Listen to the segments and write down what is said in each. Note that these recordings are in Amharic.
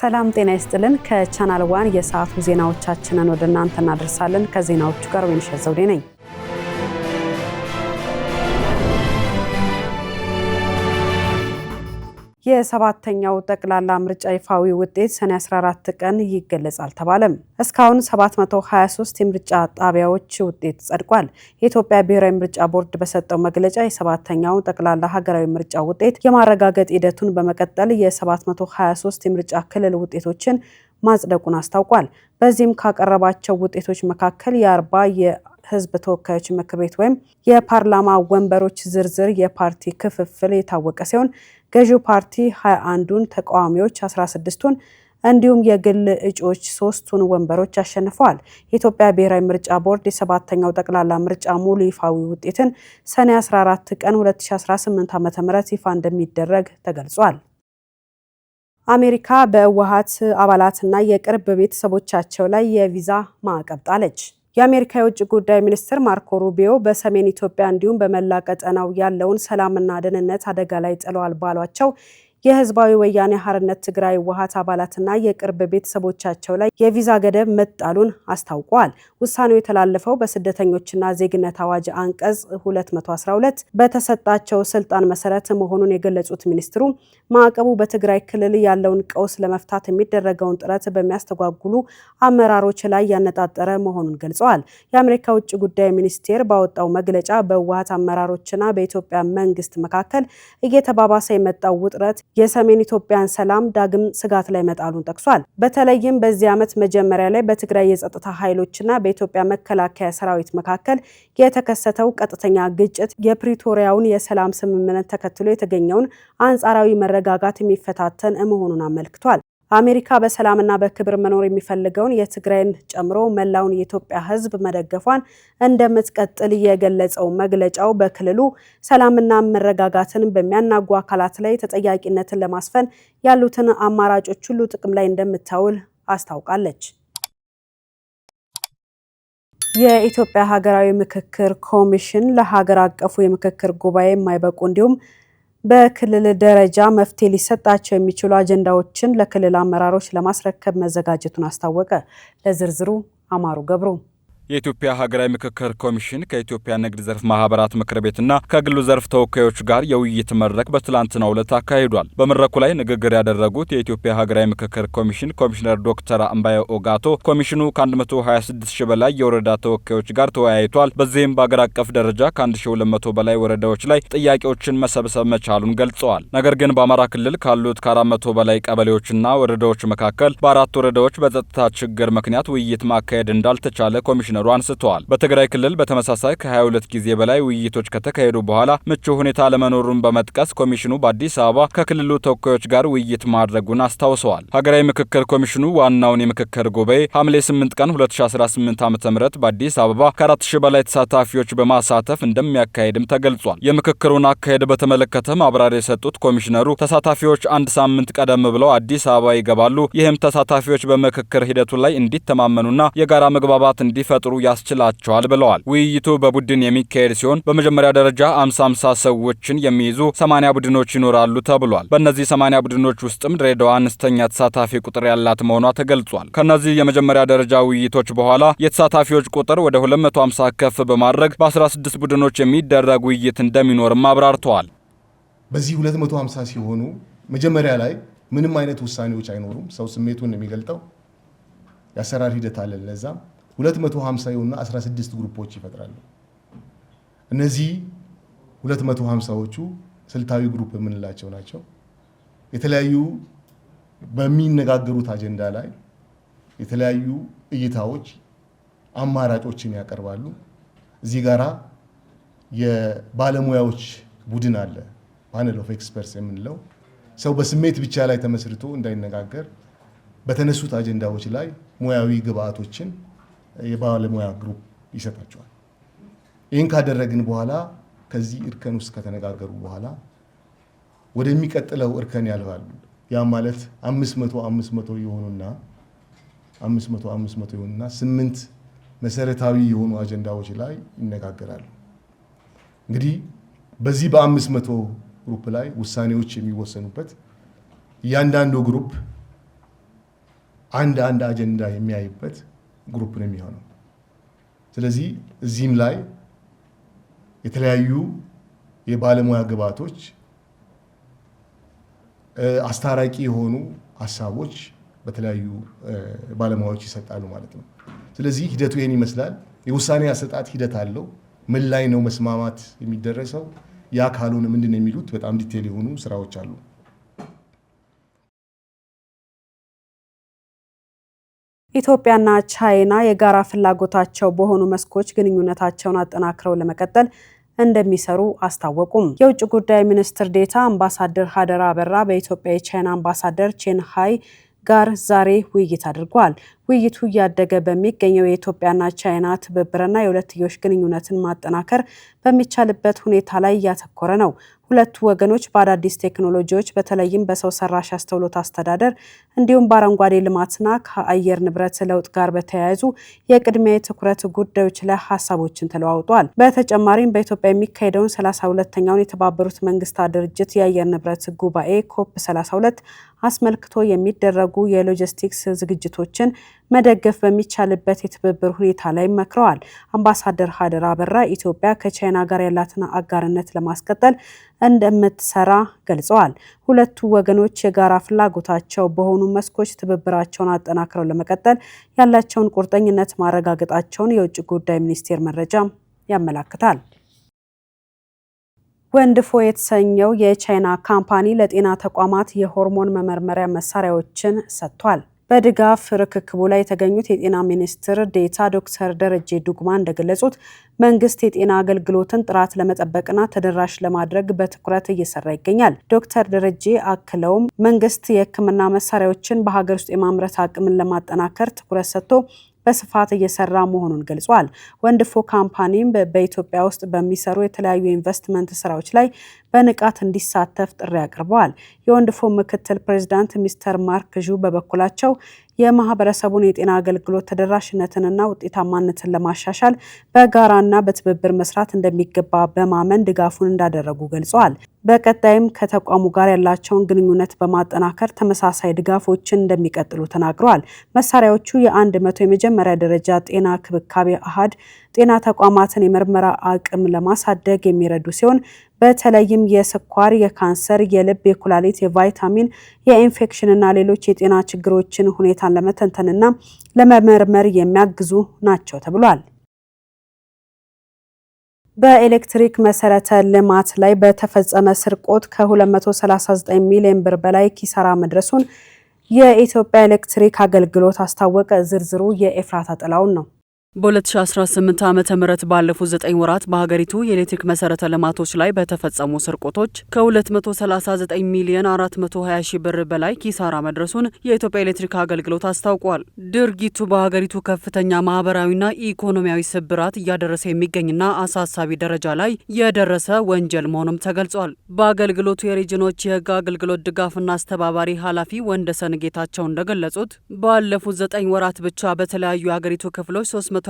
ሰላም ጤና ይስጥልን ከቻናል ዋን የሰዓቱ ዜናዎቻችንን ወደ እናንተ እናደርሳለን። ከዜናዎቹ ጋር ወይንሸት ዘውዴ ነኝ። የሰባተኛው ጠቅላላ ምርጫ ይፋዊ ውጤት ሰኔ 14 ቀን ይገለጻል ተባለም። እስካሁን 723 የምርጫ ጣቢያዎች ውጤት ጸድቋል። የኢትዮጵያ ብሔራዊ ምርጫ ቦርድ በሰጠው መግለጫ የሰባተኛው ጠቅላላ ሀገራዊ ምርጫ ውጤት የማረጋገጥ ሂደቱን በመቀጠል የ723 የምርጫ ክልል ውጤቶችን ማጽደቁን አስታውቋል። በዚህም ካቀረባቸው ውጤቶች መካከል የ40 የህዝብ ተወካዮች ምክር ቤት ወይም የፓርላማ ወንበሮች ዝርዝር የፓርቲ ክፍፍል የታወቀ ሲሆን ገዢው ፓርቲ 21ዱን፣ ተቃዋሚዎች 16ቱን እንዲሁም የግል እጩዎች 3ቱን ወንበሮች አሸንፈዋል። የኢትዮጵያ ብሔራዊ ምርጫ ቦርድ የሰባተኛው ጠቅላላ ምርጫ ሙሉ ይፋዊ ውጤትን ሰኔ 14 ቀን 2018 ዓ.ም ይፋ እንደሚደረግ ተገልጿል። አሜሪካ በህወሓት አባላትና የቅርብ ቤተሰቦቻቸው ላይ የቪዛ ማዕቀብ ጣለች። የአሜሪካ የውጭ ጉዳይ ሚኒስትር ማርኮ ሩቢዮ በሰሜን ኢትዮጵያ እንዲሁም በመላ ቀጠናው ያለውን ሰላምና ደህንነት አደጋ ላይ ጥለዋል ባሏቸው የህዝባዊ ወያኔ ሓርነት ትግራይ ህወሓት አባላትና የቅርብ ቤተሰቦቻቸው ላይ የቪዛ ገደብ መጣሉን አስታውቀዋል። ውሳኔው የተላለፈው በስደተኞችና ዜግነት አዋጅ አንቀጽ 212 በተሰጣቸው ስልጣን መሰረት መሆኑን የገለጹት ሚኒስትሩ ማዕቀቡ በትግራይ ክልል ያለውን ቀውስ ለመፍታት የሚደረገውን ጥረት በሚያስተጓጉሉ አመራሮች ላይ ያነጣጠረ መሆኑን ገልጸዋል። የአሜሪካ ውጭ ጉዳይ ሚኒስቴር ባወጣው መግለጫ በህወሓት አመራሮችና በኢትዮጵያ መንግስት መካከል እየተባባሰ የመጣው ውጥረት የሰሜን ኢትዮጵያን ሰላም ዳግም ስጋት ላይ መጣሉን ጠቅሷል። በተለይም በዚህ ዓመት መጀመሪያ ላይ በትግራይ የጸጥታ ኃይሎችና በኢትዮጵያ መከላከያ ሰራዊት መካከል የተከሰተው ቀጥተኛ ግጭት የፕሪቶሪያውን የሰላም ስምምነት ተከትሎ የተገኘውን አንጻራዊ መረጋጋት የሚፈታተን መሆኑን አመልክቷል። አሜሪካ በሰላምና በክብር መኖር የሚፈልገውን የትግራይን ጨምሮ መላውን የኢትዮጵያ ሕዝብ መደገፏን እንደምትቀጥል የገለጸው መግለጫው በክልሉ ሰላምና መረጋጋትን በሚያናጉ አካላት ላይ ተጠያቂነትን ለማስፈን ያሉትን አማራጮች ሁሉ ጥቅም ላይ እንደምታውል አስታውቃለች። የኢትዮጵያ ሀገራዊ ምክክር ኮሚሽን ለሀገር አቀፉ የምክክር ጉባኤ የማይበቁ እንዲሁም በክልል ደረጃ መፍትሄ ሊሰጣቸው የሚችሉ አጀንዳዎችን ለክልል አመራሮች ለማስረከብ መዘጋጀቱን አስታወቀ። ለዝርዝሩ አማሩ ገብሩ። የኢትዮጵያ ሀገራዊ ምክክር ኮሚሽን ከኢትዮጵያ ንግድ ዘርፍ ማህበራት ምክር ቤትና ከግሉ ዘርፍ ተወካዮች ጋር የውይይት መድረክ በትላንትናው ዕለት አካሂዷል። በመድረኩ ላይ ንግግር ያደረጉት የኢትዮጵያ ሀገራዊ ምክክር ኮሚሽን ኮሚሽነር ዶክተር አምባዬ ኦጋቶ ኮሚሽኑ ከ126 ሺህ በላይ የወረዳ ተወካዮች ጋር ተወያይቷል። በዚህም በአገር አቀፍ ደረጃ ከ1200 በላይ ወረዳዎች ላይ ጥያቄዎችን መሰብሰብ መቻሉን ገልጸዋል። ነገር ግን በአማራ ክልል ካሉት ከ400 በላይ ቀበሌዎችና ወረዳዎች መካከል በ4 ወረዳዎች በጸጥታ ችግር ምክንያት ውይይት ማካሄድ እንዳልተቻለ ኮሚሽነሩ አንስተዋል። በትግራይ ክልል በተመሳሳይ ከ22 ጊዜ በላይ ውይይቶች ከተካሄዱ በኋላ ምቹ ሁኔታ ለመኖሩን በመጥቀስ ኮሚሽኑ በአዲስ አበባ ከክልሉ ተወካዮች ጋር ውይይት ማድረጉን አስታውሰዋል። ሀገራዊ ምክክር ኮሚሽኑ ዋናውን የምክክር ጉባኤ ሐምሌ 8 ቀን 2018 ዓ.ም በአዲስ አበባ ከ4000 በላይ ተሳታፊዎች በማሳተፍ እንደሚያካሄድም ተገልጿል። የምክክሩን አካሄድ በተመለከተ ማብራሪያ የሰጡት ኮሚሽነሩ ተሳታፊዎች አንድ ሳምንት ቀደም ብለው አዲስ አበባ ይገባሉ። ይህም ተሳታፊዎች በምክክር ሂደቱ ላይ እንዲተማመኑና የጋራ መግባባት እንዲፈጥሩ ያስችላቸዋል ብለዋል። ውይይቱ በቡድን የሚካሄድ ሲሆን በመጀመሪያ ደረጃ 50 ሰዎችን የሚይዙ 80 ቡድኖች ይኖራሉ ተብሏል። በእነዚህ 80 ቡድኖች ውስጥም ድሬዳዋ አነስተኛ ተሳታፊ ቁጥር ያላት መሆኗ ተገልጿል። ከነዚህ የመጀመሪያ ደረጃ ውይይቶች በኋላ የተሳታፊዎች ቁጥር ወደ 250 ከፍ በማድረግ በ16 ቡድኖች የሚደረግ ውይይት እንደሚኖርም አብራርተዋል። በዚህ 250 ሲሆኑ መጀመሪያ ላይ ምንም አይነት ውሳኔዎች አይኖሩም። ሰው ስሜቱን የሚገልጠው የአሰራር ሂደት አለ። ለዛ 250 ይሁንና 16 ግሩፖች ይፈጥራሉ። እነዚህ 250ዎቹ ስልታዊ ግሩፕ የምንላቸው ናቸው። የተለያዩ በሚነጋገሩት አጀንዳ ላይ የተለያዩ እይታዎች፣ አማራጮችን ያቀርባሉ። እዚህ ጋራ የባለሙያዎች ቡድን አለ፣ ፓነል ኦፍ ኤክስፐርትስ የምንለው ሰው በስሜት ብቻ ላይ ተመስርቶ እንዳይነጋገር በተነሱት አጀንዳዎች ላይ ሙያዊ ግብአቶችን የባለሙያ ግሩፕ ይሰጣቸዋል። ይህን ካደረግን በኋላ ከዚህ እርከን ውስጥ ከተነጋገሩ በኋላ ወደሚቀጥለው እርከን ያልፋሉ። ያ ማለት 500 ይሆኑና 8 መሰረታዊ የሆኑ አጀንዳዎች ላይ ይነጋገራሉ። እንግዲህ በዚህ በ500 ግሩፕ ላይ ውሳኔዎች የሚወሰኑበት እያንዳንዱ ግሩፕ አንድ አጀንዳ የሚያይበት ግሩፕ ነው የሚሆነው። ስለዚህ እዚህም ላይ የተለያዩ የባለሙያ ግብዓቶች አስታራቂ የሆኑ ሐሳቦች በተለያዩ ባለሙያዎች ይሰጣሉ ማለት ነው። ስለዚህ ሂደቱ ይሄን ይመስላል። የውሳኔ አሰጣጥ ሂደት አለው። ምን ላይ ነው መስማማት የሚደረሰው? ያ ካልሆነ ምንድነው የሚሉት በጣም ዲቴል የሆኑ ስራዎች አሉ። ኢትዮጵያና ቻይና የጋራ ፍላጎታቸው በሆኑ መስኮች ግንኙነታቸውን አጠናክረው ለመቀጠል እንደሚሰሩ አስታወቁም። የውጭ ጉዳይ ሚኒስትር ዴኤታ አምባሳደር ሀደራ አበራ በኢትዮጵያ የቻይና አምባሳደር ቼን ሃይ ጋር ዛሬ ውይይት አድርጓል። ውይይቱ እያደገ በሚገኘው የኢትዮጵያና ቻይና ትብብርና የሁለትዮሽ ግንኙነትን ማጠናከር በሚቻልበት ሁኔታ ላይ እያተኮረ ነው። ሁለቱ ወገኖች በአዳዲስ ቴክኖሎጂዎች በተለይም በሰው ሰራሽ አስተውሎት አስተዳደር እንዲሁም በአረንጓዴ ልማትና ከአየር ንብረት ለውጥ ጋር በተያያዙ የቅድሚያ የትኩረት ጉዳዮች ላይ ሀሳቦችን ተለዋውጧል። በተጨማሪም በኢትዮጵያ የሚካሄደውን 32ኛውን የተባበሩት መንግስታት ድርጅት የአየር ንብረት ጉባኤ ኮፕ 32 አስመልክቶ የሚደረጉ የሎጂስቲክስ ዝግጅቶችን መደገፍ በሚቻልበት የትብብር ሁኔታ ላይ መክረዋል። አምባሳደር ሀደራ አበራ ኢትዮጵያ ከቻይና ጋር ያላትን አጋርነት ለማስቀጠል እንደምትሰራ ገልጸዋል። ሁለቱ ወገኖች የጋራ ፍላጎታቸው በሆኑ መስኮች ትብብራቸውን አጠናክረው ለመቀጠል ያላቸውን ቁርጠኝነት ማረጋገጣቸውን የውጭ ጉዳይ ሚኒስቴር መረጃ ያመለክታል። ወንድፎ የተሰኘው የቻይና ካምፓኒ ለጤና ተቋማት የሆርሞን መመርመሪያ መሳሪያዎችን ሰጥቷል። በድጋፍ ርክክቡ ላይ የተገኙት የጤና ሚኒስትር ዴኤታ ዶክተር ደረጀ ዱጉማ እንደገለጹት መንግስት የጤና አገልግሎትን ጥራት ለመጠበቅና ተደራሽ ለማድረግ በትኩረት እየሰራ ይገኛል። ዶክተር ደረጀ አክለውም መንግስት የሕክምና መሳሪያዎችን በሀገር ውስጥ የማምረት አቅምን ለማጠናከር ትኩረት ሰጥቶ በስፋት እየሰራ መሆኑን ገልጿል። ወንድፎ ካምፓኒም በኢትዮጵያ ውስጥ በሚሰሩ የተለያዩ ኢንቨስትመንት ስራዎች ላይ በንቃት እንዲሳተፍ ጥሪ አቅርበዋል። የወንድፎ ምክትል ፕሬዚዳንት ሚስተር ማርክ ዡ በበኩላቸው የማህበረሰቡን የጤና አገልግሎት ተደራሽነትንና ውጤታማነትን ለማሻሻል በጋራና በትብብር መስራት እንደሚገባ በማመን ድጋፉን እንዳደረጉ ገልጸዋል። በቀጣይም ከተቋሙ ጋር ያላቸውን ግንኙነት በማጠናከር ተመሳሳይ ድጋፎችን እንደሚቀጥሉ ተናግረዋል። መሳሪያዎቹ የ100 የመጀመሪያ ደረጃ ጤና ክብካቤ አሃድ ጤና ተቋማትን የምርመራ አቅም ለማሳደግ የሚረዱ ሲሆን በተለይም የስኳር፣ የካንሰር፣ የልብ፣ የኩላሊት፣ የቫይታሚን፣ የኢንፌክሽንና ሌሎች የጤና ችግሮችን ሁኔታን ለመተንተንና ለመመርመር የሚያግዙ ናቸው ተብሏል። በኤሌክትሪክ መሰረተ ልማት ላይ በተፈጸመ ስርቆት ከ239 ሚሊዮን ብር በላይ ኪሳራ መድረሱን የኢትዮጵያ ኤሌክትሪክ አገልግሎት አስታወቀ። ዝርዝሩ የኤፍራታ ጥላውን ነው። በ2018 ዓ.ም ባለፉት 9 ወራት በሀገሪቱ የኤሌክትሪክ መሰረተ ልማቶች ላይ በተፈጸሙ ስርቆቶች ከ239 ሚሊዮን 420 ሺህ ብር በላይ ኪሳራ መድረሱን የኢትዮጵያ ኤሌክትሪክ አገልግሎት አስታውቋል። ድርጊቱ በሀገሪቱ ከፍተኛ ማህበራዊና ኢኮኖሚያዊ ስብራት እያደረሰ የሚገኝና አሳሳቢ ደረጃ ላይ የደረሰ ወንጀል መሆኑም ተገልጿል። በአገልግሎቱ የሪጅኖች የህግ አገልግሎት ድጋፍና አስተባባሪ ኃላፊ ወንደሰን ጌታቸው እንደገለጹት ባለፉት 9 ወራት ብቻ በተለያዩ የሀገሪቱ ክፍሎች 329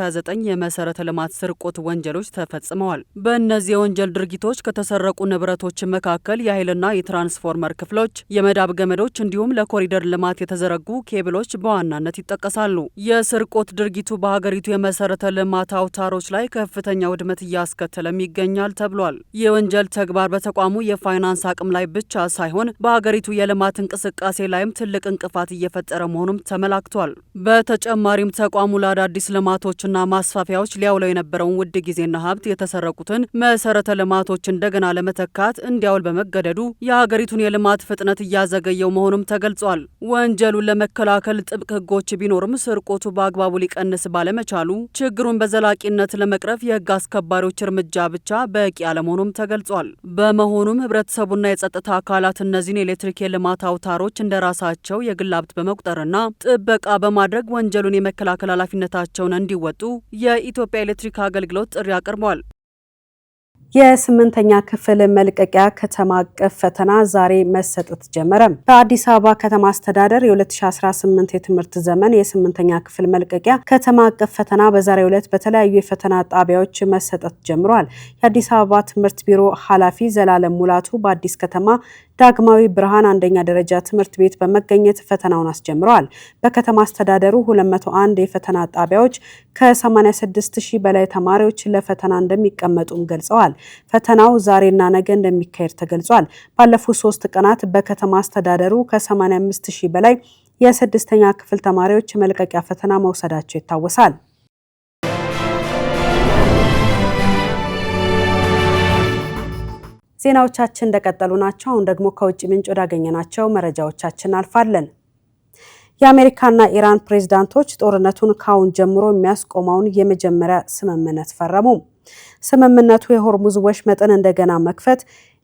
የመሰረተ ልማት ስርቆት ወንጀሎች ተፈጽመዋል። በእነዚህ የወንጀል ድርጊቶች ከተሰረቁ ንብረቶች መካከል የኃይልና የትራንስፎርመር ክፍሎች፣ የመዳብ ገመዶች እንዲሁም ለኮሪደር ልማት የተዘረጉ ኬብሎች በዋናነት ይጠቀሳሉ። የስርቆት ድርጊቱ በሀገሪቱ የመሰረተ ልማት አውታሮች ላይ ከፍተኛ ውድመት እያስከተለም ይገኛል ተብሏል። የወንጀል ተግባር በተቋሙ የፋይናንስ አቅም ላይ ብቻ ሳይሆን በሀገሪቱ የልማት እንቅስቃሴ ላይም ትልቅ እንቅፋት እየፈጠረ መሆኑም ተመላክቷል። በተጨማሪም ተቋሙ ለአዳዲስ ልማቶችና ማስፋፊያዎች ሊያውለው የነበረውን ውድ ጊዜና ሀብት የተሰረቁትን መሰረተ ልማቶች እንደገና ለመተካት እንዲያውል በመገደዱ የሀገሪቱን የልማት ፍጥነት እያዘገየው መሆኑም ተገልጿል። ወንጀሉን ለመከላከል ጥብቅ ሕጎች ቢኖርም ስርቆቱ በአግባቡ ሊቀንስ ባለመቻሉ ችግሩን በዘላቂነት ለመቅረፍ የሕግ አስከባሪዎች እርምጃ ብቻ በቂ አለመሆኑም ተገልጿል። በመሆኑም ሕብረተሰቡና የጸጥታ አካላት እነዚህን የኤሌክትሪክ የልማት አውታሮች እንደራሳቸው የግል ሀብት በመቁጠርና ጥበቃ በማድረግ ወንጀሉን የመከላከል ኃላፊነታቸውን እንዲወጡ የኢትዮጵያ ኤሌክትሪክ አገልግሎት ጥሪ አቅርቧል። የ8ኛ ክፍል መልቀቂያ ከተማ አቀፍ ፈተና ዛሬ መሰጠት ጀመረ። በአዲስ አበባ ከተማ አስተዳደር የ2018 የትምህርት ዘመን የ8ኛ ክፍል መልቀቂያ ከተማ አቀፍ ፈተና በዛሬው ዕለት በተለያዩ የፈተና ጣቢያዎች መሰጠት ጀምሯል። የአዲስ አበባ ትምህርት ቢሮ ኃላፊ ዘላለም ሙላቱ በአዲስ ከተማ ዳግማዊ ብርሃን አንደኛ ደረጃ ትምህርት ቤት በመገኘት ፈተናውን አስጀምረዋል። በከተማ አስተዳደሩ 201 የፈተና ጣቢያዎች ከ86,000 በላይ ተማሪዎች ለፈተና እንደሚቀመጡም ገልጸዋል። ፈተናው ዛሬና ነገ እንደሚካሄድ ተገልጿል። ባለፉት 3 ቀናት በከተማ አስተዳደሩ ከ85,000 በላይ የስድስተኛ ክፍል ተማሪዎች መልቀቂያ ፈተና መውሰዳቸው ይታወሳል። ዜናዎቻችን እንደቀጠሉ ናቸው። አሁን ደግሞ ከውጭ ምንጭ ወዳገኘናቸው መረጃዎቻችን አልፋለን። የአሜሪካና ኢራን ፕሬዝዳንቶች ጦርነቱን ካሁን ጀምሮ የሚያስቆመውን የመጀመሪያ ስምምነት ፈረሙ። ስምምነቱ የሆርሙዝ ወሽመጥን እንደገና መክፈት፣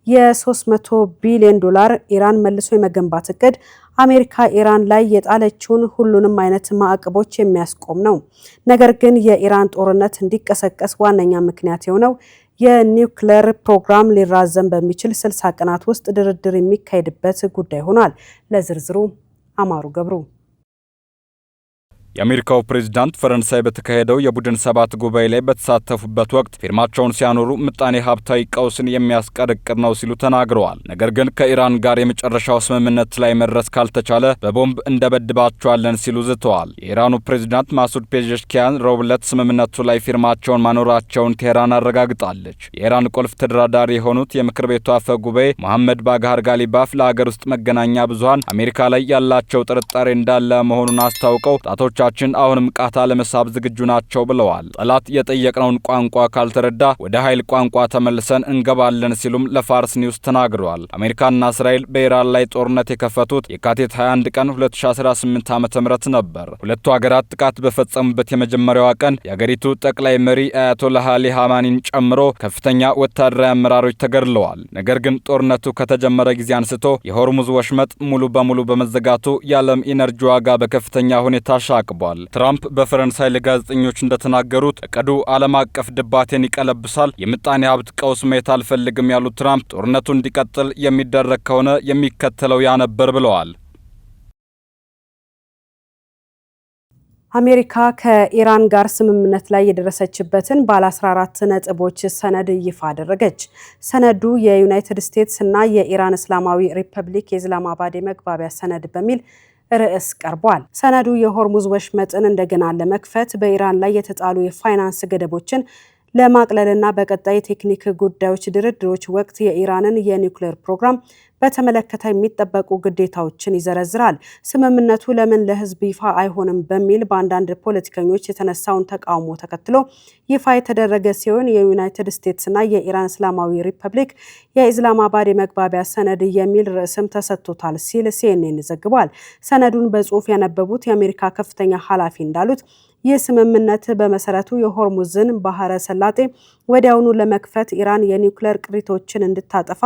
የ300 ቢሊዮን ዶላር ኢራን መልሶ የመገንባት እቅድ፣ አሜሪካ ኢራን ላይ የጣለችውን ሁሉንም አይነት ማዕቀቦች የሚያስቆም ነው። ነገር ግን የኢራን ጦርነት እንዲቀሰቀስ ዋነኛ ምክንያት የሆነው የኒውክሌር ፕሮግራም ሊራዘም በሚችል 60 ቀናት ውስጥ ድርድር የሚካሄድበት ጉዳይ ሆኗል። ለዝርዝሩ አማሩ ገብሩ። የአሜሪካው ፕሬዝዳንት ፈረንሳይ በተካሄደው የቡድን 7 ጉባኤ ላይ በተሳተፉበት ወቅት ፊርማቸውን ሲያኖሩ ምጣኔ ሀብታዊ ቀውስን የሚያስቀር እቅድ ነው ሲሉ ተናግረዋል። ነገር ግን ከኢራን ጋር የመጨረሻው ስምምነት ላይ መድረስ ካልተቻለ በቦምብ እንደበድባቸዋለን ሲሉ ዝተዋል። የኢራኑ ፕሬዝዳንት ማሱድ ፔዜሽኪያን ረቡዕ ዕለት ስምምነቱ ላይ ፊርማቸውን ማኖራቸውን ቴህራን አረጋግጣለች። የኢራን ቁልፍ ተደራዳሪ የሆኑት የምክር ቤቱ አፈ ጉባኤ መሐመድ ባጋር ጋሊባፍ ለሀገር ውስጥ መገናኛ ብዙኃን አሜሪካ ላይ ያላቸው ጥርጣሬ እንዳለ መሆኑን አስታውቀው ጣቶቻችን አሁንም ቃታ ለመሳብ ዝግጁ ናቸው ብለዋል። ጠላት የጠየቅነውን ቋንቋ ካልተረዳ ወደ ኃይል ቋንቋ ተመልሰን እንገባለን ሲሉም ለፋርስ ኒውስ ተናግረዋል። አሜሪካና እስራኤል በኢራን ላይ ጦርነት የከፈቱት የካቲት 21 ቀን 2018 ዓ.ም ነበር። ሁለቱ ሀገራት ጥቃት በፈጸሙበት የመጀመሪያዋ ቀን የአገሪቱ ጠቅላይ መሪ አያቶላህ አሊ ኻሜኒን ጨምሮ ከፍተኛ ወታደራዊ አመራሮች ተገድለዋል። ነገር ግን ጦርነቱ ከተጀመረ ጊዜ አንስቶ የሆርሙዝ ወሽመጥ ሙሉ በሙሉ በመዘጋቱ የዓለም ኢነርጂ ዋጋ በከፍተኛ ሁኔታ አሻቅቧል። ትራምፕ በፈረንሳይ ለጋዜጠኞች እንደተናገሩት እቅዱ ዓለም አቀፍ ድባቴን ይቀለብሳል፣ የምጣኔ ሀብት ቀውስ ማየት አልፈልግም ያሉት ትራምፕ ጦርነቱ እንዲቀጥል የሚደረግ ከሆነ የሚከተለው ያ ነበር ብለዋል። አሜሪካ ከኢራን ጋር ስምምነት ላይ የደረሰችበትን ባለ 14 ነጥቦች ሰነድ ይፋ አደረገች። ሰነዱ የዩናይትድ ስቴትስ እና የኢራን እስላማዊ ሪፐብሊክ የኢስላማባድ የመግባቢያ ሰነድ በሚል ርዕስ ቀርቧል። ሰነዱ የሆርሙዝ ወሽመጥን እንደገና ለመክፈት፣ በኢራን ላይ የተጣሉ የፋይናንስ ገደቦችን ለማቅለልና በቀጣይ ቴክኒክ ጉዳዮች ድርድሮች ወቅት የኢራንን የኒውክሌር ፕሮግራም በተመለከተ የሚጠበቁ ግዴታዎችን ይዘረዝራል። ስምምነቱ ለምን ለሕዝብ ይፋ አይሆንም በሚል በአንዳንድ ፖለቲከኞች የተነሳውን ተቃውሞ ተከትሎ ይፋ የተደረገ ሲሆን የዩናይትድ ስቴትስና የኢራን እስላማዊ ሪፐብሊክ የኢስላማባድ የመግባቢያ ሰነድ የሚል ርዕስም ተሰጥቶታል ሲል ሲኤንኤን ዘግቧል። ሰነዱን በጽሑፍ ያነበቡት የአሜሪካ ከፍተኛ ኃላፊ እንዳሉት ይህ ስምምነት በመሰረቱ የሆርሙዝን ባህረ ሰላጤ ወዲያውኑ ለመክፈት፣ ኢራን የኒውክሌር ቅሪቶችን እንድታጠፋ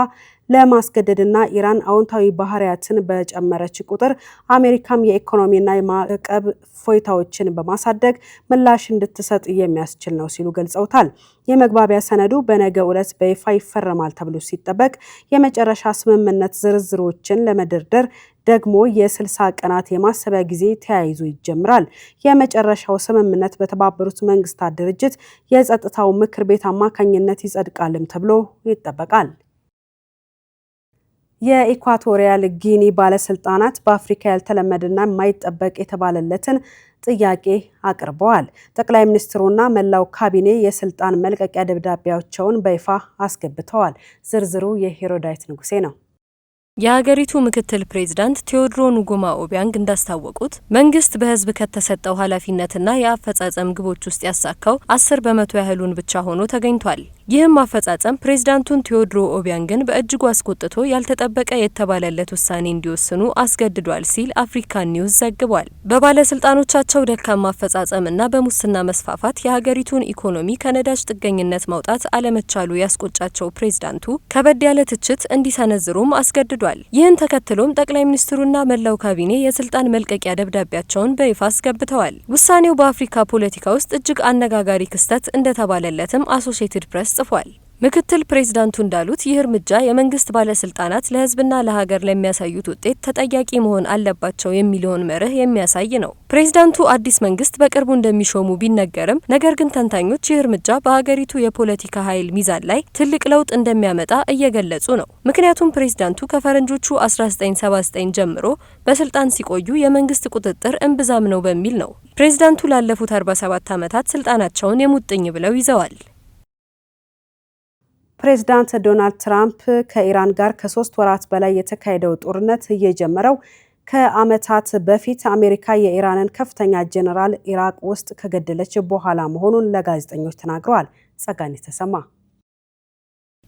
ለማስገደድና ኢራን አዎንታዊ ባህሪያትን በጨመረች ቁጥር አሜሪካም የኢኮኖሚና የማዕቀብ ፎይታዎችን በማሳደግ ምላሽ እንድትሰጥ የሚያስችል ነው ሲሉ ገልጸውታል። የመግባቢያ ሰነዱ በነገው ዕለት በይፋ ይፈረማል ተብሎ ሲጠበቅ የመጨረሻ ስምምነት ዝርዝሮችን ለመደርደር ደግሞ የ60 ቀናት የማሰቢያ ጊዜ ተያይዞ ይጀምራል። የመጨረሻው ስምምነት በተባበሩት መንግስታት ድርጅት የጸጥታው ምክር ቤት አማካኝነት ይጸድቃልም ተብሎ ይጠበቃል። የኢኳቶሪያል ጊኒ ባለስልጣናት በአፍሪካ ያልተለመደና የማይጠበቅ የተባለለትን ጥያቄ አቅርበዋል። ጠቅላይ ሚኒስትሩና መላው ካቢኔ የስልጣን መልቀቂያ ደብዳቤያቸውን በይፋ አስገብተዋል። ዝርዝሩ የሄሮዳይት ንጉሴ ነው። የሀገሪቱ ምክትል ፕሬዝዳንት ቴዎድሮ ንጉማ ኦቢያንግ እንዳስታወቁት መንግስት በህዝብ ከተሰጠው ኃላፊነትና የአፈጻጸም ግቦች ውስጥ ያሳካው 10 በመቶ ያህሉን ብቻ ሆኖ ተገኝቷል። ይህም አፈጻጸም ፕሬዝዳንቱን ቴዎድሮ ኦቢያንግን በእጅጉ አስቆጥቶ ያልተጠበቀ የተባለለት ውሳኔ እንዲወስኑ አስገድዷል ሲል አፍሪካን ኒውስ ዘግቧል። በባለስልጣኖቻቸው ደካማ አፈጻጸምና በሙስና መስፋፋት የሀገሪቱን ኢኮኖሚ ከነዳጅ ጥገኝነት ማውጣት አለመቻሉ ያስቆጫቸው ፕሬዝዳንቱ ከበድ ያለ ትችት እንዲሰነዝሩም አስገድዷል። ይህን ተከትሎም ጠቅላይ ሚኒስትሩና መላው ካቢኔ የስልጣን መልቀቂያ ደብዳቤያቸውን በይፋ አስገብተዋል። ውሳኔው በአፍሪካ ፖለቲካ ውስጥ እጅግ አነጋጋሪ ክስተት እንደተባለለትም አሶሺየትድ ፕሬስ ጽፏል። ምክትል ፕሬዝዳንቱ እንዳሉት ይህ እርምጃ የመንግስት ባለስልጣናት ለህዝብና ለሀገር ለሚያሳዩት ውጤት ተጠያቂ መሆን አለባቸው የሚለውን መርህ የሚያሳይ ነው። ፕሬዝዳንቱ አዲስ መንግስት በቅርቡ እንደሚሾሙ ቢነገርም ነገር ግን ተንታኞች ይህ እርምጃ በሀገሪቱ የፖለቲካ ኃይል ሚዛን ላይ ትልቅ ለውጥ እንደሚያመጣ እየገለጹ ነው። ምክንያቱም ፕሬዝዳንቱ ከፈረንጆቹ 1979 ጀምሮ በስልጣን ሲቆዩ የመንግስት ቁጥጥር እምብዛም ነው በሚል ነው። ፕሬዝዳንቱ ላለፉት 47 ዓመታት ስልጣናቸውን የሙጥኝ ብለው ይዘዋል። ፕሬዝዳንት ዶናልድ ትራምፕ ከኢራን ጋር ከ3 ወራት በላይ የተካሄደው ጦርነት እየጀመረው ከዓመታት በፊት አሜሪካ የኢራንን ከፍተኛ ጄኔራል ኢራቅ ውስጥ ከገደለች በኋላ መሆኑን ለጋዜጠኞች ተናግረዋል። ጸጋኔ ተሰማ።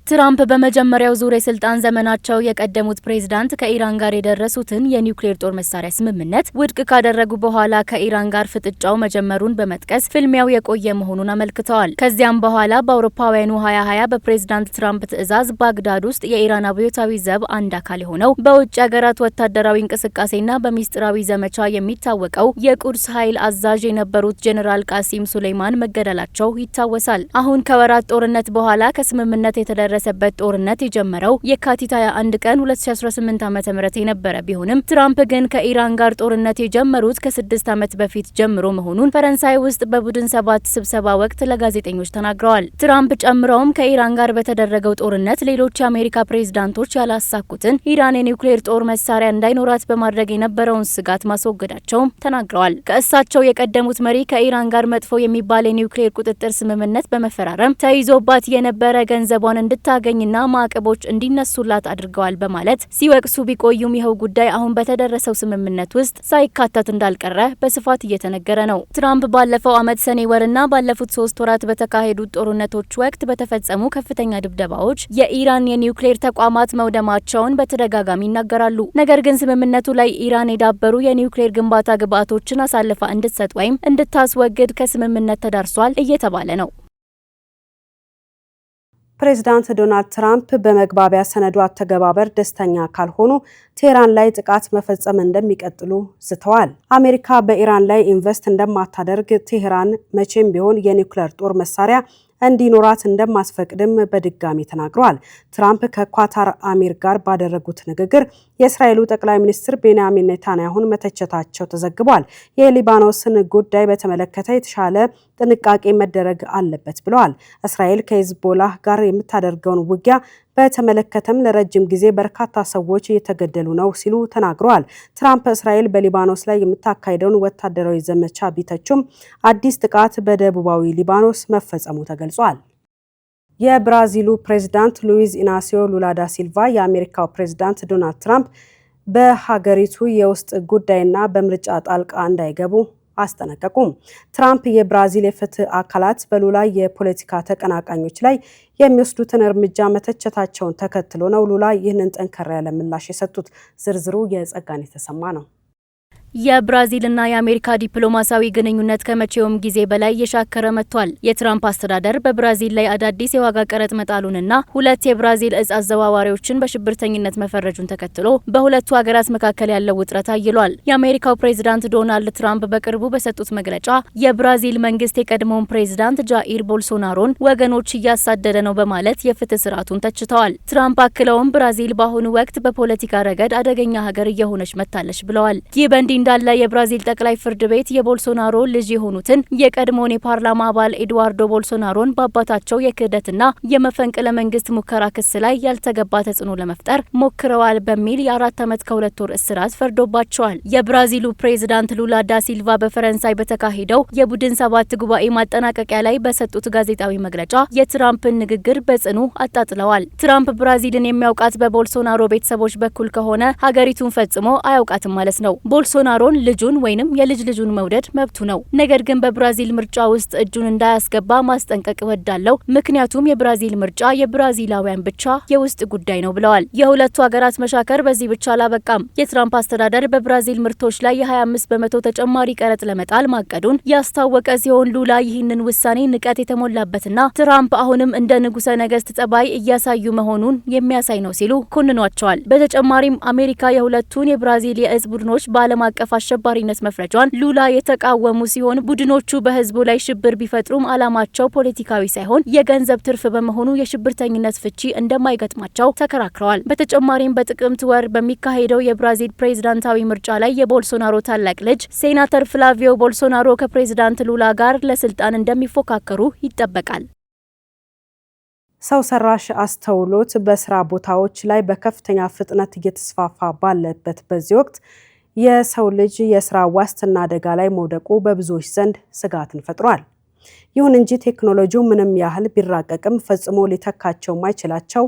ትራምፕ በመጀመሪያው ዙር የስልጣን ዘመናቸው የቀደሙት ፕሬዝዳንት ከኢራን ጋር የደረሱትን የኒውክሌር ጦር መሳሪያ ስምምነት ውድቅ ካደረጉ በኋላ ከኢራን ጋር ፍጥጫው መጀመሩን በመጥቀስ ፍልሚያው የቆየ መሆኑን አመልክተዋል። ከዚያም በኋላ በአውሮፓውያኑ 2020 በፕሬዝዳንት ትራምፕ ትዕዛዝ ባግዳድ ውስጥ የኢራን አብዮታዊ ዘብ አንድ አካል የሆነው በውጭ ሀገራት ወታደራዊ እንቅስቃሴና በሚስጥራዊ ዘመቻ የሚታወቀው የቁድስ ኃይል አዛዥ የነበሩት ጄኔራል ቃሲም ሱሌይማን መገደላቸው ይታወሳል። አሁን ከወራት ጦርነት በኋላ ከስምምነት የተደረሰበት ጦርነት የጀመረው የካቲት 21 ቀን 2018 ዓ.ም የነበረ ቢሆንም ትራምፕ ግን ከኢራን ጋር ጦርነት የጀመሩት ከ6 ዓመት በፊት ጀምሮ መሆኑን ፈረንሳይ ውስጥ በቡድን 7 ስብሰባ ወቅት ለጋዜጠኞች ተናግረዋል። ትራምፕ ጨምረውም ከኢራን ጋር በተደረገው ጦርነት ሌሎች የአሜሪካ ፕሬዝዳንቶች ያላሳኩትን ኢራን የኒውክሌር ጦር መሳሪያ እንዳይኖራት በማድረግ የነበረውን ስጋት ማስወገዳቸውም ተናግረዋል። ከእሳቸው የቀደሙት መሪ ከኢራን ጋር መጥፎ የሚባል የኒውክሌር ቁጥጥር ስምምነት በመፈራረም ተይዞባት የነበረ ገንዘቧን እንድታገኝና ማዕቀቦች እንዲነሱላት አድርገዋል በማለት ሲወቅሱ ቢቆዩም ይኸው ጉዳይ አሁን በተደረሰው ስምምነት ውስጥ ሳይካተት እንዳልቀረ በስፋት እየተነገረ ነው። ትራምፕ ባለፈው ዓመት ሰኔ ወርና ባለፉት 3 ወራት በተካሄዱት ጦርነቶች ወቅት በተፈጸሙ ከፍተኛ ድብደባዎች የኢራን የኒውክሌር ተቋማት መውደማቸውን በተደጋጋሚ ይናገራሉ። ነገር ግን ስምምነቱ ላይ ኢራን የዳበሩ የኒውክሌር ግንባታ ግብዓቶችን አሳልፋ እንድትሰጥ ወይም እንድታስወግድ ከስምምነት ተዳርሷል እየተባለ ነው። ፕሬዝዳንት ዶናልድ ትራምፕ በመግባቢያ ሰነዱ አተገባበር ደስተኛ ካልሆኑ ቴህራን ላይ ጥቃት መፈጸም እንደሚቀጥሉ ዝተዋል። አሜሪካ በኢራን ላይ ኢንቨስት እንደማታደርግ ቴህራን መቼም ቢሆን የኒውክሌር ጦር መሳሪያ እንዲኖራት እንደማስፈቅድም በድጋሚ ተናግረዋል። ትራምፕ ከኳታር አሚር ጋር ባደረጉት ንግግር የእስራኤሉ ጠቅላይ ሚኒስትር ቤንያሚን ኔታንያሁን መተቸታቸው ተዘግቧል። የሊባኖስን ጉዳይ በተመለከተ የተሻለ ጥንቃቄ መደረግ አለበት ብለዋል። እስራኤል ከሂዝቦላህ ጋር የምታደርገውን ውጊያ በተመለከተም ለረጅም ጊዜ በርካታ ሰዎች እየተገደሉ ነው ሲሉ ተናግረዋል። ትራምፕ እስራኤል በሊባኖስ ላይ የምታካሄደውን ወታደራዊ ዘመቻ ቢተቹም አዲስ ጥቃት በደቡባዊ ሊባኖስ መፈጸሙ ተገልጿል። የብራዚሉ ፕሬዝዳንት ሉዊዝ ኢናሲዮ ሉላ ዳ ሲልቫ የአሜሪካው ፕሬዝዳንት ዶናልድ ትራምፕ በሀገሪቱ የውስጥ ጉዳይና በምርጫ ጣልቃ እንዳይገቡ አስጠነቀቁም። ትራምፕ የብራዚል የፍትህ አካላት በሉላ የፖለቲካ ተቀናቃኞች ላይ የሚወስዱትን እርምጃ መተቸታቸውን ተከትሎ ነው ሉላ ይህንን ጠንከር ያለ ምላሽ የሰጡት። ዝርዝሩ የጸጋኔ ተሰማ ነው። የብራዚልና የአሜሪካ ዲፕሎማሲያዊ ግንኙነት ከመቼውም ጊዜ በላይ እየሻከረ መጥቷል። የትራምፕ አስተዳደር በብራዚል ላይ አዳዲስ የዋጋ ቀረጥ መጣሉንና 2 የብራዚል እጽ አዘዋዋሪዎችን በሽብርተኝነት መፈረጁን ተከትሎ በሁለቱ ሀገራት መካከል ያለው ውጥረት አይሏል። የአሜሪካው ፕሬዝዳንት ዶናልድ ትራምፕ በቅርቡ በሰጡት መግለጫ የብራዚል መንግስት የቀድሞውን ፕሬዝዳንት ጃኢር ቦልሶናሮን ወገኖች እያሳደደ ነው በማለት የፍትህ ስርዓቱን ተችተዋል። ትራምፕ አክለውም ብራዚል በአሁኑ ወቅት በፖለቲካ ረገድ አደገኛ ሀገር እየሆነች መጥታለች ብለዋል። ይህ በእንዲህ እንዳለ የብራዚል ጠቅላይ ፍርድ ቤት የቦልሶናሮ ልጅ የሆኑትን የቀድሞውን የፓርላማ አባል ኤድዋርዶ ቦልሶናሮን በአባታቸው የክህደትና የመፈንቅለ መንግስት ሙከራ ክስ ላይ ያልተገባ ተጽዕኖ ለመፍጠር ሞክረዋል በሚል የ4 ዓመት ከ2 ወር እስራት ፈርዶባቸዋል። የብራዚሉ ፕሬዝዳንት ሉላ ዳ ሲልቫ በፈረንሳይ በተካሄደው የቡድን 7 ጉባኤ ማጠናቀቂያ ላይ በሰጡት ጋዜጣዊ መግለጫ የትራምፕን ንግግር በጽኑ አጣጥለዋል። ትራምፕ ብራዚልን የሚያውቃት በቦልሶናሮ ቤተሰቦች በኩል ከሆነ ሀገሪቱን ፈጽሞ አያውቃትም ማለት ነው። ቦልሶናሮን ልጁን ወይንም የልጅ ልጁን መውደድ መብቱ ነው። ነገር ግን በብራዚል ምርጫ ውስጥ እጁን እንዳያስገባ ማስጠንቀቅ እወዳለሁ። ምክንያቱም የብራዚል ምርጫ የብራዚላውያን ብቻ የውስጥ ጉዳይ ነው ብለዋል። የሁለቱ ሀገራት መሻከር በዚህ ብቻ አላበቃም። የትራምፕ አስተዳደር በብራዚል ምርቶች ላይ የ25 በመቶ ተጨማሪ ቀረጥ ለመጣል ማቀዱን ያስታወቀ ሲሆን ሉላ ይህንን ውሳኔ ንቀት የተሞላበትና ትራምፕ አሁንም እንደ ንጉሰ ነገስት ጸባይ እያሳዩ መሆኑን የሚያሳይ ነው ሲሉ ኮንኗቸዋል። በተጨማሪም አሜሪካ የሁለቱን የብራዚል የእጽ ቡድኖች በዓለም አቀፍ አሸባሪነት መፍረጃን ሉላ የተቃወሙ ሲሆን ቡድኖቹ በህዝቡ ላይ ሽብር ቢፈጥሩም ዓላማቸው ፖለቲካዊ ሳይሆን የገንዘብ ትርፍ በመሆኑ የሽብርተኝነት ፍቺ እንደማይገጥማቸው ተከራክረዋል። በተጨማሪም በጥቅምት ወር በሚካሄደው የብራዚል ፕሬዝዳንታዊ ምርጫ ላይ የቦልሶናሮ ታላቅ ልጅ ሴናተር ፍላቪዮ ቦልሶናሮ ከፕሬዝዳንት ሉላ ጋር ለስልጣን እንደሚፎካከሩ ይጠበቃል። ሰው ሰራሽ አስተውሎት በስራ ቦታዎች ላይ በከፍተኛ ፍጥነት እየተስፋፋ ባለበት በዚህ ወቅት የሰው ልጅ የስራ ዋስትና አደጋ ላይ መውደቁ በብዙዎች ዘንድ ስጋትን ፈጥሯል። ይሁን እንጂ ቴክኖሎጂው ምንም ያህል ቢራቀቅም ፈጽሞ ሊተካቸው ማይችላቸው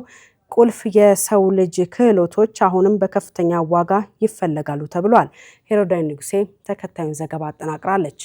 ቁልፍ የሰው ልጅ ክህሎቶች አሁንም በከፍተኛ ዋጋ ይፈለጋሉ ተብሏል። ሄሮዳይን ንጉሴ ተከታዩን ዘገባ አጠናቅራለች።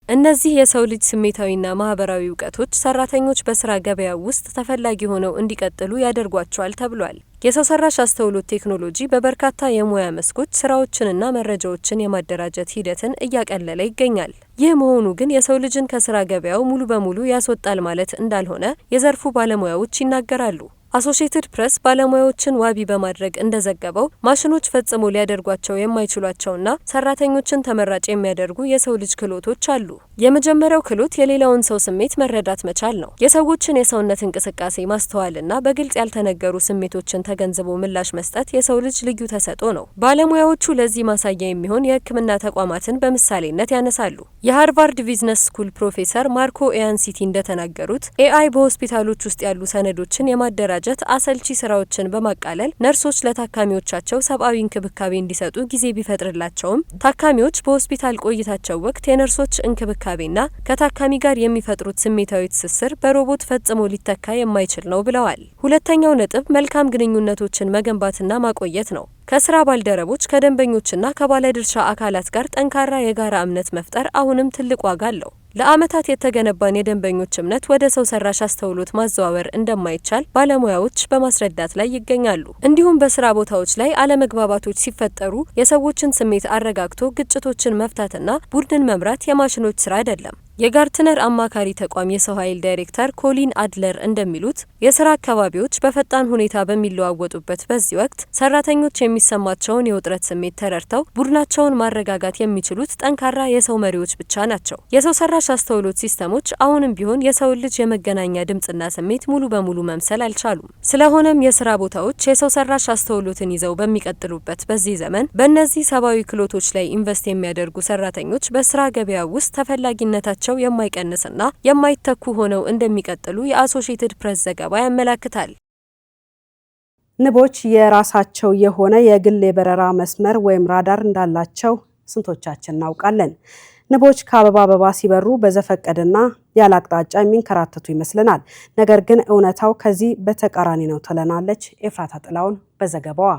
እነዚህ የሰው ልጅ ስሜታዊና ማህበራዊ እውቀቶች ሰራተኞች በስራ ገበያ ውስጥ ተፈላጊ ሆነው እንዲቀጥሉ ያደርጓቸዋል ተብሏል። የሰው ሰራሽ አስተውሎት ቴክኖሎጂ በበርካታ የሙያ መስኮች ስራዎችንና መረጃዎችን የማደራጀት ሂደትን እያቀለለ ይገኛል። ይህ መሆኑ ግን የሰው ልጅን ከስራ ገበያው ሙሉ በሙሉ ያስወጣል ማለት እንዳልሆነ የዘርፉ ባለሙያዎች ይናገራሉ። አሶሺየትድ ፕሬስ ባለሙያዎችን ዋቢ በማድረግ እንደዘገበው ማሽኖች ፈጽሞ ሊያደርጓቸው የማይችሏቸውና ሰራተኞችን ተመራጭ የሚያደርጉ የሰው ልጅ ክህሎቶች አሉ። የመጀመሪያው ክህሎት የሌላውን ሰው ስሜት መረዳት መቻል ነው። የሰዎችን የሰውነት እንቅስቃሴ ማስተዋልና በግልጽ ያልተነገሩ ስሜቶችን ተገንዝቦ ምላሽ መስጠት የሰው ልጅ ልዩ ተሰጥኦ ነው። ባለሙያዎቹ ለዚህ ማሳያ የሚሆን የሕክምና ተቋማትን በምሳሌነት ያነሳሉ። የሃርቫርድ ቢዝነስ ስኩል ፕሮፌሰር ማርኮ ኤያንሲቲ እንደተናገሩት ኤአይ በሆስፒታሎች ውስጥ ያሉ ሰነዶችን የማደራጀት አሰልቺ ስራዎችን በማቃለል ነርሶች ለታካሚዎቻቸው ሰብአዊ እንክብካቤ እንዲሰጡ ጊዜ ቢፈጥርላቸውም ታካሚዎች በሆስፒታል ቆይታቸው ወቅት የነርሶች እንክብካቤና ከታካሚ ጋር የሚፈጥሩት ስሜታዊ ትስስር በሮቦት ፈጽሞ ሊተካ የማይችል ነው ብለዋል። ሁለተኛው ነጥብ መልካም ግንኙነቶችን መገንባትና ማቆየት ነው። ከስራ ባልደረቦች ከደንበኞችና ከባለድርሻ አካላት ጋር ጠንካራ የጋራ እምነት መፍጠር አሁንም ትልቅ ዋጋ አለው። ለዓመታት የተገነባን የደንበኞች እምነት ወደ ሰው ሰራሽ አስተውሎት ማዘዋወር እንደማይቻል ባለሙያዎች በማስረዳት ላይ ይገኛሉ። እንዲሁም በስራ ቦታዎች ላይ አለመግባባቶች ሲፈጠሩ የሰዎችን ስሜት አረጋግቶ ግጭቶችን መፍታትና ቡድንን መምራት የማሽኖች ስራ አይደለም። የጋርትነር አማካሪ ተቋም የሰው ኃይል ዳይሬክተር ኮሊን አድለር እንደሚሉት የስራ አካባቢዎች በፈጣን ሁኔታ በሚለዋወጡበት በዚህ ወቅት ሰራተኞች የሚሰማቸውን የውጥረት ስሜት ተረድተው ቡድናቸውን ማረጋጋት የሚችሉት ጠንካራ የሰው መሪዎች ብቻ ናቸው። የሰው ሰራሽ አስተውሎት ሲስተሞች አሁንም ቢሆን የሰው ልጅ የመገናኛ ድምጽና ስሜት ሙሉ በሙሉ መምሰል አልቻሉም። ስለሆነም የስራ ቦታዎች የሰው ሰራሽ አስተውሎትን ይዘው በሚቀጥሉበት በዚህ ዘመን በእነዚህ ሰብአዊ ክህሎቶች ላይ ኢንቨስት የሚያደርጉ ሰራተኞች በስራ ገበያ ውስጥ ተፈላጊነታቸው የማይቀንስና የማይተኩ ሆነው እንደሚቀጥሉ የአሶሺየትድ ፕሬስ ዘገባ ያመለክታል። ንቦች የራሳቸው የሆነ የግል የበረራ መስመር ወይም ራዳር እንዳላቸው ስንቶቻችን እናውቃለን? ንቦች ከአበባ አበባ ሲበሩ በዘፈቀድና ያለ አቅጣጫ የሚንከራተቱ ይመስለናል። ነገር ግን እውነታው ከዚህ በተቃራኒ ነው ትለናለች ኤፍራታ ጥላውን በዘገባዋ።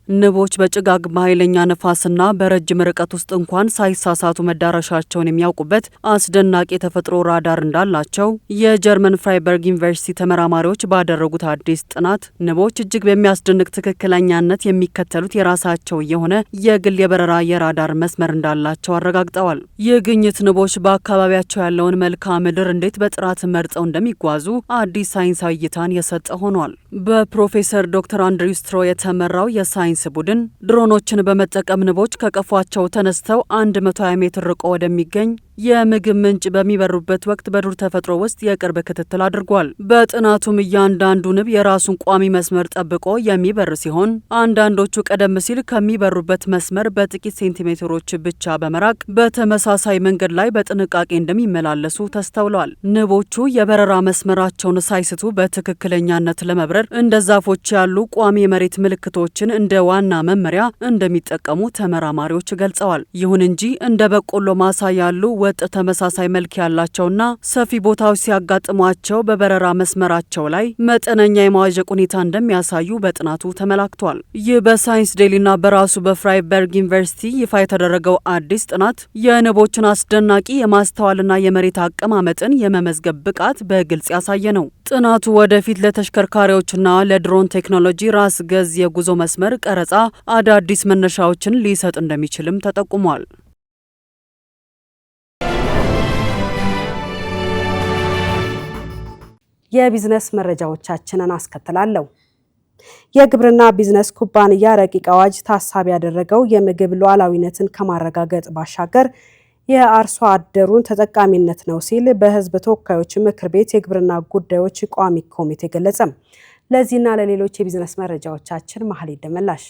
ንቦች በጭጋግ በኃይለኛ ነፋስና በረጅም ርቀት ውስጥ እንኳን ሳይሳሳቱ መዳረሻቸውን የሚያውቁበት አስደናቂ የተፈጥሮ ራዳር እንዳላቸው የጀርመን ፍራይበርግ ዩኒቨርሲቲ ተመራማሪዎች ባደረጉት አዲስ ጥናት ንቦች እጅግ በሚያስደንቅ ትክክለኛነት የሚከተሉት የራሳቸው የሆነ የግል የበረራ የራዳር መስመር እንዳላቸው አረጋግጠዋል። ይህ ግኝት ንቦች በአካባቢያቸው ያለውን መልክዓ ምድር እንዴት በጥራት መርጠው እንደሚጓዙ አዲስ ሳይንሳዊ እይታን የሰጠ ሆኗል። በፕሮፌሰር ዶክተር አንድሪው ስትሮ የተመራው የሳይንስ ቡድን ድሮኖችን በመጠቀም ንቦች ከቀፏቸው ተነስተው 120 ሜትር ርቆ ወደሚገኝ የምግብ ምንጭ በሚበሩበት ወቅት በዱር ተፈጥሮ ውስጥ የቅርብ ክትትል አድርጓል። በጥናቱም እያንዳንዱ ንብ የራሱን ቋሚ መስመር ጠብቆ የሚበር ሲሆን አንዳንዶቹ ቀደም ሲል ከሚበሩበት መስመር በጥቂት ሴንቲሜትሮች ብቻ በመራቅ በተመሳሳይ መንገድ ላይ በጥንቃቄ እንደሚመላለሱ ተስተውሏል። ንቦቹ የበረራ መስመራቸውን ሳይስቱ በትክክለኛነት ለመብረር እንደ ዛፎች ያሉ ቋሚ የመሬት ምልክቶችን እንደ ዋና መመሪያ እንደሚጠቀሙ ተመራማሪዎች ገልጸዋል። ይሁን እንጂ እንደ በቆሎ ማሳ ያሉ ወጥ ተመሳሳይ መልክ ያላቸውና ሰፊ ቦታዎች ሲያጋጥሟቸው በበረራ መስመራቸው ላይ መጠነኛ የመዋዠቅ ሁኔታ እንደሚያሳዩ በጥናቱ ተመላክቷል። ይህ በሳይንስ ዴይሊና በራሱ በፍራይበርግ ዩኒቨርሲቲ ይፋ የተደረገው አዲስ ጥናት የንቦችን አስደናቂ የማስተዋልና የመሬት አቀማመጥን የመመዝገብ ብቃት በግልጽ ያሳየ ነው። ጥናቱ ወደፊት ለተሽከርካሪዎችና ለድሮን ቴክኖሎጂ ራስ ገዝ የጉዞ መስመር ቀረጻ አዳዲስ መነሻዎችን ሊሰጥ እንደሚችልም ተጠቁሟል። የቢዝነስ መረጃዎቻችንን አስከትላለሁ። የግብርና ቢዝነስ ኩባንያ ረቂቅ አዋጅ ታሳቢ ያደረገው የምግብ ሉዓላዊነትን ከማረጋገጥ ባሻገር የአርሶ አደሩን ተጠቃሚነት ነው ሲል በሕዝብ ተወካዮች ምክር ቤት የግብርና ጉዳዮች ቋሚ ኮሚቴ ገለጸ። ለዚህና ለሌሎች የቢዝነስ መረጃዎቻችን መሀሌት ደመላሽ።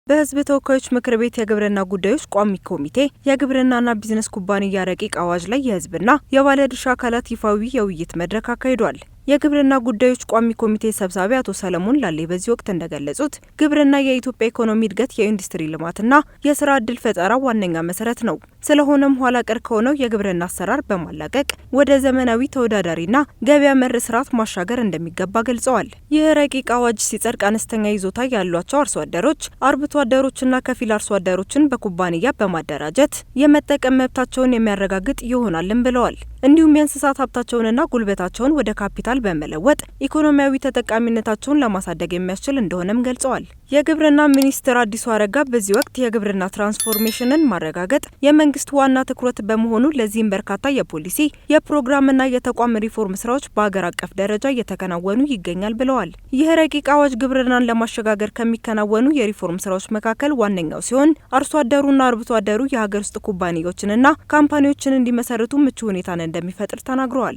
በሕዝብ ተወካዮች ምክር ቤት የግብርና ጉዳዮች ቋሚ ኮሚቴ የግብርናና ቢዝነስ ኩባንያ ረቂቅ አዋጅ ላይ የሕዝብና የባለድርሻ አካላት ይፋዊ የውይይት መድረክ አካሂዷል። የግብርና ጉዳዮች ቋሚ ኮሚቴ ሰብሳቢ አቶ ሰለሞን ላሌ በዚህ ወቅት እንደገለጹት ግብርና የኢትዮጵያ ኢኮኖሚ እድገት፣ የኢንዱስትሪ ልማትና የስራ ዕድል ፈጠራ ዋነኛ መሰረት ነው። ስለሆነም ኋላ ቀር ከሆነው የግብርና አሰራር በማላቀቅ ወደ ዘመናዊ ተወዳዳሪና ገበያ መር ስርዓት ማሻገር እንደሚገባ ገልጸዋል። ይህ ረቂቅ አዋጅ ሲጸድቅ አነስተኛ ይዞታ ያሏቸው አርሶ አደሮች፣ አርብቶ አደሮችና ከፊል አርሶ አደሮችን በኩባንያ በማደራጀት የመጠቀም መብታቸውን የሚያረጋግጥ ይሆናልም ብለዋል። እንዲሁም የእንስሳት ሀብታቸውንና ጉልበታቸውን ወደ ካፒታል በመለወጥ ኢኮኖሚያዊ ተጠቃሚነታቸውን ለማሳደግ የሚያስችል እንደሆነም ገልጸዋል። የግብርና ሚኒስትር አዲሱ አረጋ በዚህ ወቅት የግብርና ትራንስፎርሜሽንን ማረጋገጥ የመንግስት ዋና ትኩረት በመሆኑ ለዚህም በርካታ የፖሊሲ የፕሮግራምና የተቋም ሪፎርም ስራዎች በሀገር አቀፍ ደረጃ እየተከናወኑ ይገኛል ብለዋል። ይህ ረቂቅ አዋጅ ግብርናን ለማሸጋገር ከሚከናወኑ የሪፎርም ስራዎች መካከል ዋነኛው ሲሆን አርሶ አደሩና አርብቶ አደሩ የሀገር ውስጥ ኩባንያዎችንና ካምፓኒዎችን እንዲመሰርቱ ምቹ ሁኔታን እንደሚፈጥር ተናግረዋል።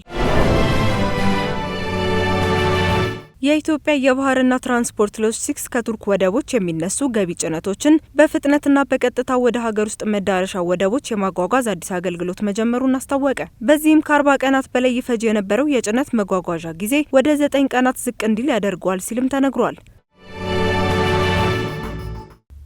የኢትዮጵያ የባህርና ትራንስፖርት ሎጂስቲክስ ከቱርክ ወደቦች የሚነሱ ገቢ ጭነቶችን በፍጥነትና በቀጥታ ወደ ሀገር ውስጥ መዳረሻ ወደቦች የማጓጓዝ አዲስ አገልግሎት መጀመሩን አስታወቀ። በዚህም ከ40 ቀናት በላይ ይፈጅ የነበረው የጭነት መጓጓዣ ጊዜ ወደ 9 ቀናት ዝቅ እንዲል ያደርገዋል ሲልም ተነግሯል።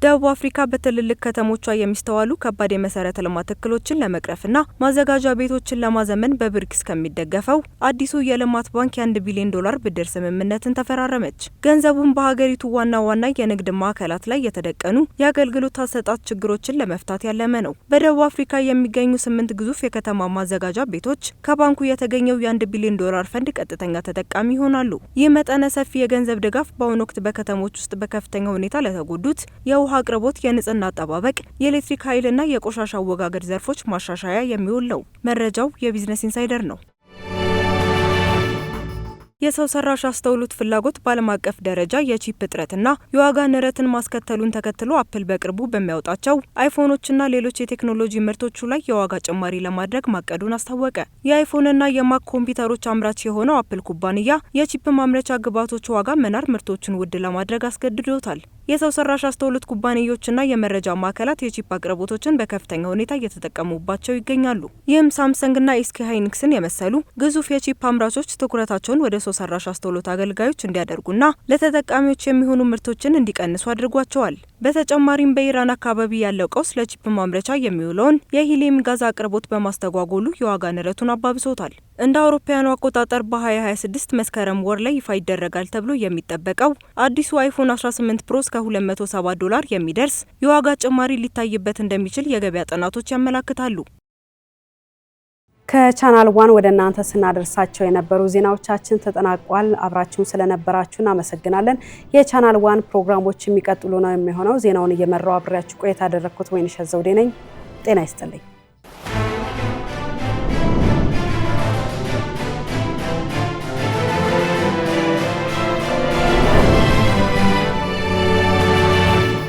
ደቡብ አፍሪካ በትልልቅ ከተሞቿ የሚስተዋሉ ከባድ የመሰረተ ልማት እክሎችን ለመቅረፍና ማዘጋጃ ቤቶችን ለማዘመን በብሪክስ ከሚደገፈው አዲሱ የልማት ባንክ የ$1 ቢሊዮን ብድር ስምምነትን ተፈራረመች። ገንዘቡን በሀገሪቱ ዋና የንግድ ማዕከላት ላይ የተደቀኑ የአገልግሎት አሰጣጥ ችግሮችን ለመፍታት ያለመ ነው። በደቡብ አፍሪካ የሚገኙ 8 ግዙፍ የከተማ ማዘጋጃ ቤቶች ከባንኩ የተገኘው የ$1 ቢሊዮን ፈንድ ቀጥተኛ ተጠቃሚ ይሆናሉ። ይህ መጠነ ሰፊ የገንዘብ ድጋፍ በአሁኑ ወቅት በከተሞች ውስጥ በከፍተኛ ሁኔታ ለተጎዱት የውሃ አቅርቦት፣ የንጽህና አጠባበቅ፣ የኤሌክትሪክ ኃይልና የቆሻሻ አወጋገድ ዘርፎች ማሻሻያ የሚውል ነው። መረጃው የቢዝነስ ኢንሳይደር ነው። የሰው ሰራሽ አስተውሎት ፍላጎት በዓለም አቀፍ ደረጃ የቺፕ እጥረትና የዋጋ ንረትን ማስከተሉን ተከትሎ አፕል በቅርቡ በሚያወጣቸው አይፎኖችና ሌሎች የቴክኖሎጂ ምርቶቹ ላይ የዋጋ ጭማሪ ለማድረግ ማቀዱን አስታወቀ። የአይፎንና የማክ ኮምፒውተሮች አምራች የሆነው አፕል ኩባንያ የቺፕ ማምረቻ ግብዓቶች ዋጋ መናር ምርቶችን ውድ ለማድረግ አስገድዶታል። የሰው ሰራሽ አስተውሎት ኩባንያዎችና የመረጃ ማዕከላት የቺፕ አቅርቦቶችን በከፍተኛ ሁኔታ እየተጠቀሙባቸው ይገኛሉ። ይህም ሳምሰንግና ኤስኬ ሃይኒክስን የመሰሉ ግዙፍ የቺፕ አምራቾች ትኩረታቸውን ወደ ሰው ሰራሽ አስተውሎት አገልጋዮች እንዲያደርጉና ለተጠቃሚዎች የሚሆኑ ምርቶችን እንዲቀንሱ አድርጓቸዋል። በተጨማሪም በኢራን አካባቢ ያለው ቀውስ ለቺፕ ማምረቻ የሚውለውን የሂሊየም ጋዝ አቅርቦት በማስተጓጎሉ የዋጋ ንረቱን አባብሶታል። እንደ አውሮፓውያኑ አቆጣጠር በ2026 መስከረም ወር ላይ ይፋ ይደረጋል ተብሎ የሚጠበቀው አዲሱ አይፎን 18 ፕሮ እስከ $270 የሚደርስ የዋጋ ጭማሪ ሊታይበት እንደሚችል የገበያ ጥናቶች ያመላክታሉ። ከቻናል ዋን ወደ እናንተ ስናደርሳቸው የነበሩ ዜናዎቻችን ተጠናቋል። አብራችሁን ስለነበራችሁ እናመሰግናለን። የቻናል ዋን ፕሮግራሞች የሚቀጥሉ ነው የሚሆነው። ዜናውን እየመራው አብሬያችሁ ቆይታ ያደረኩት ወይንሸት ዘውዴ ነኝ። ጤና ይስጥልኝ።